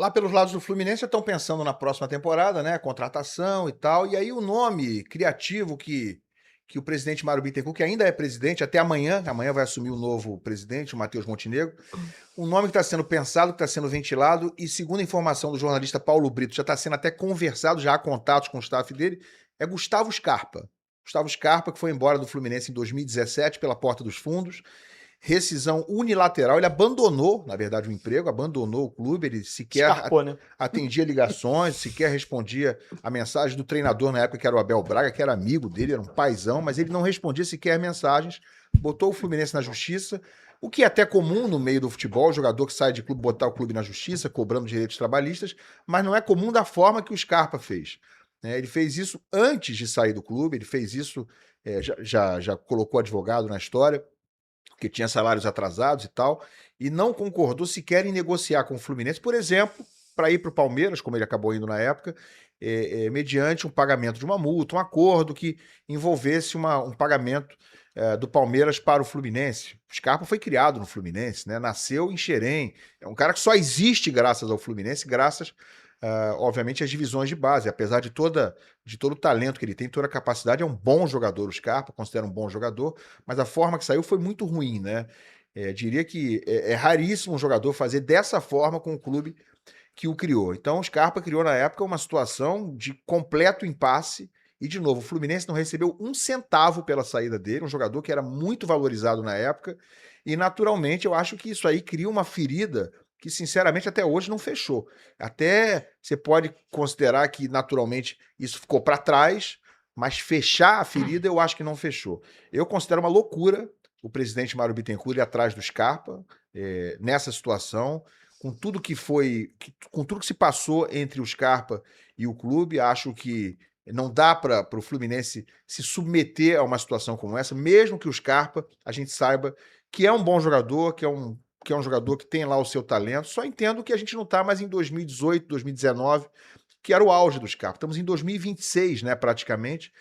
Lá pelos lados do Fluminense já estão pensando na próxima temporada, né? Contratação e tal. E aí o nome criativo que o presidente Mário Bittencourt, que ainda é presidente, até amanhã vai assumir o novo presidente, o Matheus Montenegro. Um nome que está sendo pensado, que está sendo ventilado, e segundo a informação do jornalista Paulo Brito, já está sendo até conversado, já há contatos com o staff dele, é Gustavo Scarpa. Gustavo Scarpa, que foi embora do Fluminense em 2017 pela porta dos fundos, rescisão unilateral, ele abandonou, na verdade, o emprego, abandonou o clube, ele sequer Escarpou, né? atendia ligações, sequer respondia a mensagem do treinador na época, que era o Abel Braga, que era amigo dele, era um paizão, mas ele não respondia sequer mensagens, botou o Fluminense na justiça, o que é até comum no meio do futebol, o jogador que sai de clube botar o clube na justiça, cobrando direitos trabalhistas, mas não é comum da forma que o Scarpa fez. Ele fez isso antes de sair do clube, ele fez isso, já colocou advogado na história, porque tinha salários atrasados e tal, e não concordou sequer em negociar com o Fluminense, por exemplo, para ir para o Palmeiras, como ele acabou indo na época, mediante um pagamento de uma multa, um acordo que envolvesse um pagamento do Palmeiras para o Fluminense. O Scarpa foi criado no Fluminense, né? Nasceu em Xerém, é um cara que só existe graças ao Fluminense, graças, obviamente, às divisões de base, apesar de todo o talento que ele tem, toda a capacidade, é um bom jogador, o Scarpa, considera um bom jogador, mas a forma que saiu foi muito ruim, né? Diria que é raríssimo um jogador fazer dessa forma com o clube que o criou. Então, o Scarpa criou na época uma situação de completo impasse. E, de novo, o Fluminense não recebeu um centavo pela saída dele, um jogador que era muito valorizado na época. E, naturalmente, eu acho que isso aí cria uma ferida que, sinceramente, até hoje não fechou. Até você pode considerar que, naturalmente, isso ficou para trás, mas fechar a ferida eu acho que não fechou. Eu considero uma loucura o presidente Mário Bittencourt ir atrás do Scarpa nessa situação, com tudo que foi, com tudo que se passou entre o Scarpa e o clube. Acho que não dá para o Fluminense se submeter a uma situação como essa, mesmo que o Scarpa, a gente saiba que é um bom jogador, que é um jogador que tem lá o seu talento. Só entendo que a gente não está mais em 2018, 2019, que era o auge do Scarpa. Estamos em 2026, né, praticamente.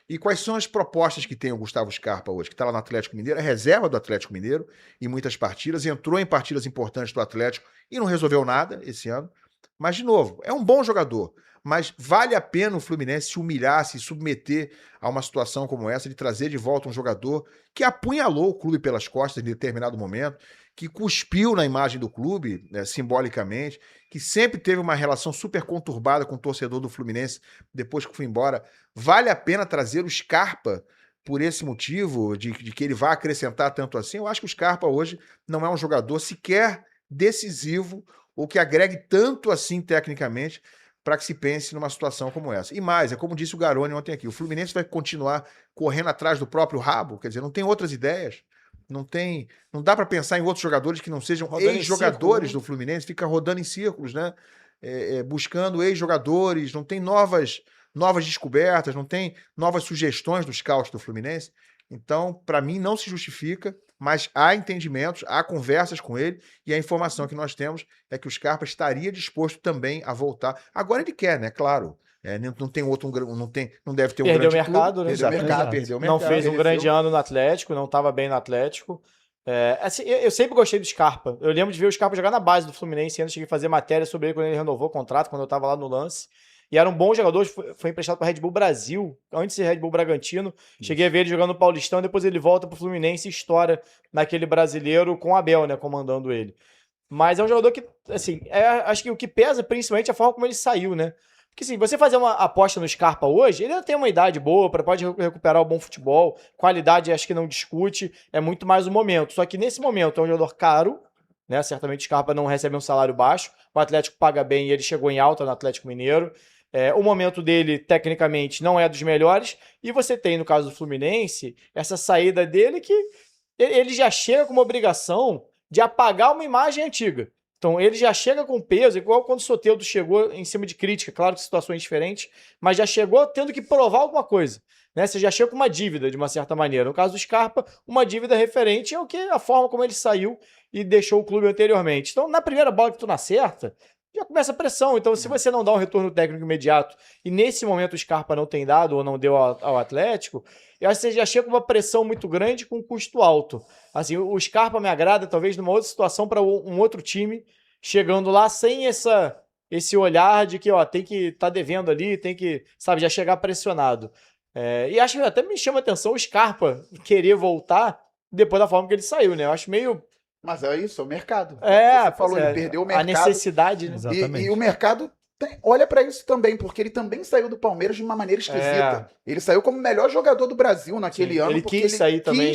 E quais são as propostas que tem o Gustavo Scarpa hoje, que está lá no Atlético Mineiro, é reserva do Atlético Mineiro em muitas partidas, entrou em partidas importantes do Atlético e não resolveu nada esse ano. Mas, de novo, é um bom jogador, mas vale a pena o Fluminense se humilhar, se submeter a uma situação como essa, de trazer de volta um jogador que apunhalou o clube pelas costas em determinado momento, que cuspiu na imagem do clube, né, simbolicamente, que sempre teve uma relação super conturbada com o torcedor do Fluminense depois que foi embora. Vale a pena trazer o Scarpa por esse motivo, de que ele vai acrescentar tanto assim? Eu acho que o Scarpa hoje não é um jogador sequer decisivo ou que agregue tanto assim tecnicamente para que se pense numa situação como essa. E mais, é como disse o Garoni ontem aqui, o Fluminense vai continuar correndo atrás do próprio rabo, quer dizer, não tem outras ideias, não dá para pensar em outros jogadores que não sejam ex-jogadores do Fluminense, fica rodando em círculos, né? Buscando ex-jogadores, não tem novas descobertas, não tem novas sugestões dos scouts do Fluminense. Então, para mim, não se justifica, mas há entendimentos, há conversas com ele, e a informação que nós temos é que o Scarpa estaria disposto também a voltar. Agora ele quer, né? Claro. Não tem outro, não deve ter um Perdeu o grande mercado, clube, né? perdeu o mercado. Não fez um grande ano no Atlético, não estava bem no Atlético. Assim, eu sempre gostei do Scarpa. Eu lembro de ver o Scarpa jogar na base do Fluminense, antes de fazer matéria sobre ele quando ele renovou o contrato, quando eu estava lá no lance. E era um bom jogador, foi emprestado para Red Bull Brasil, antes de Red Bull Bragantino. Cheguei a ver ele jogando no Paulistão, depois ele volta para o Fluminense e estoura naquele brasileiro com o Abel, né, comandando ele. Mas é um jogador que, assim, acho que o que pesa principalmente é a forma como ele saiu, né? Porque, assim, você fazer uma aposta no Scarpa hoje, ele ainda tem uma idade boa, pode recuperar o bom futebol, qualidade acho que não discute, é muito mais o momento. Só que nesse momento é um jogador caro, né? Certamente o Scarpa não recebe um salário baixo, o Atlético paga bem e ele chegou em alta no Atlético Mineiro. O momento dele, tecnicamente, não é dos melhores, e você tem, no caso do Fluminense, essa saída dele que ele já chega com uma obrigação de apagar uma imagem antiga. Então ele já chega com peso, igual quando o Soteldo chegou em cima de crítica, claro que situações diferentes, mas já chegou tendo que provar alguma coisa. Né? Você já chega com uma dívida, de uma certa maneira. No caso do Scarpa, uma dívida referente ao que a forma como ele saiu e deixou o clube anteriormente. Então, na primeira bola que tu não acerta, já começa a pressão. Então, se você não dá um retorno técnico imediato, e nesse momento o Scarpa não tem dado ou não deu ao Atlético, eu acho que você já chega com uma pressão muito grande com um custo alto. Assim, o Scarpa me agrada, talvez, numa outra situação para um outro time, chegando lá sem essa esse olhar de que, ó, tem que tá devendo ali, tem que, sabe, já chegar pressionado. E acho que até me chama a atenção o Scarpa querer voltar depois da forma que ele saiu, né? Eu acho meio. Mas é isso, é o mercado. Você falou, ele perdeu o mercado. A necessidade, né? Exatamente. E o mercado olha pra isso também, porque ele também saiu do Palmeiras de uma maneira esquisita. Ele saiu como o melhor jogador do Brasil naquele ano. Ele porque quis sair também.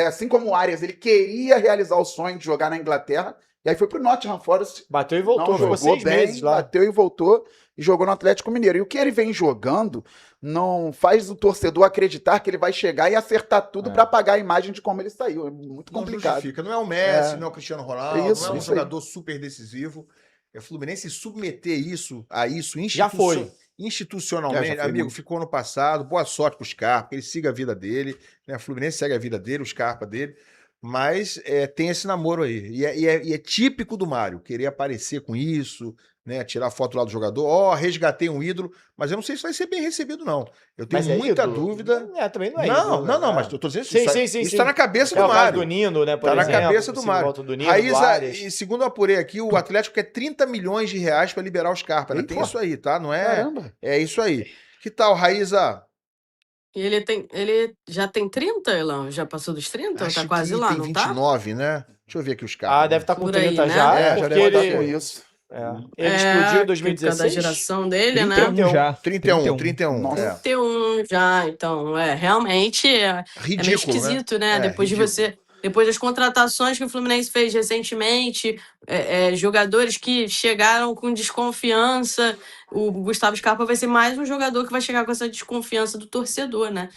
Assim como o Arias, ele queria realizar o sonho de jogar na Inglaterra. E aí foi pro Nottingham Forest. Bateu e voltou, Não ficou jogou 6 bem, meses lá. bateu e voltou e jogou no Atlético Mineiro. E o que ele vem jogando não faz o torcedor acreditar que ele vai chegar e acertar tudo pra pagar a imagem de como ele saiu. É muito Não complicado. justifica. Não é o Messi, não é o Cristiano Ronaldo, Isso, não é um isso aí. jogador super decisivo. É o Fluminense submeter isso a isso Já foi. institucionalmente, Já foi amigo, muito. ficou no passado. Boa sorte pro Scarpa, que ele siga a vida dele, né? O Fluminense segue a vida dele, o Scarpa dele. Mas tem esse namoro aí. E é típico do Mário, querer aparecer com isso, né? Tirar foto lá do jogador. Ó, resgatei um ídolo, mas eu não sei se vai ser bem recebido, não. Eu tenho Mas é muita ídolo? dúvida. Também não é Não, ídolo, não, né? mas eu tô dizendo Sim, isso. sim, Isso sim. tá na cabeça É do o caso Mário. do Nino, né, por Tá na exemplo, cabeça do possível Mário. volta do Nino, do Raíza, Arias. e segundo eu apurei aqui, o Atlético quer 30 milhões de reais para liberar os Scarpa. Né? Eita. Tem isso aí, tá? Não é? Caramba. É isso aí. Que tal, Raíza? E ele já tem 30, Elão? Já passou dos 30? Acho Tá quase que lá, tem não tá? 29, né? Deixa eu ver aqui os Scarpa. Deve estar com Por aí, 30 né? já, Já porque deve estar ele, com isso. ele explodiu em Por causa 2016. da geração dele, né? 31 já. 31. Nossa. É. 31 já, então, realmente é meio Ridículo, esquisito, né? É, Depois ridículo. depois das contratações que o Fluminense fez recentemente, jogadores que chegaram com desconfiança, o Gustavo Scarpa vai ser mais um jogador que vai chegar com essa desconfiança do torcedor, né?